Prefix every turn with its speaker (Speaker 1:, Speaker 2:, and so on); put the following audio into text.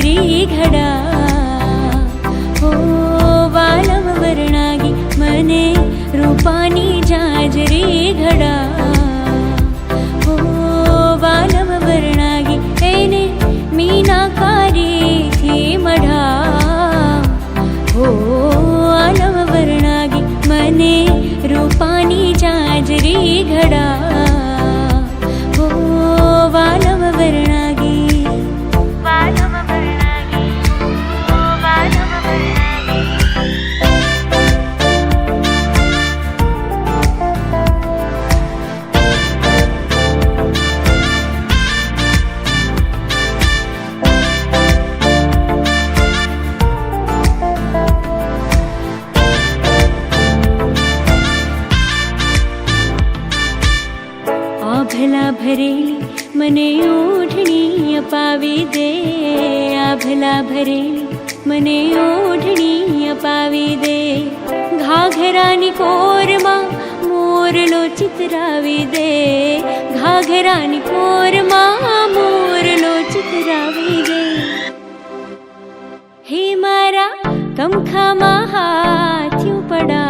Speaker 1: जाजरी घडा हो वालम वर्णागी मने रूपानी जाजरी घडा हो वालम वर्णागी एने मीनाकारी थी मढा हो वालम वर्णागी मने रूपानी जाजरी घडा हो वालम वर्णागी वालम वर्णागी हो वालम वर्णागी आभला भरेली मने ओढणी अपावी दे आभला भरेली मने ओढणी अपावी दे घाघरानी कोरमा मोरलो चितरावी दे घाघरानी कोरमा मोरलो चितरावी दे हे मारा कमखामा हाथ्यू पडा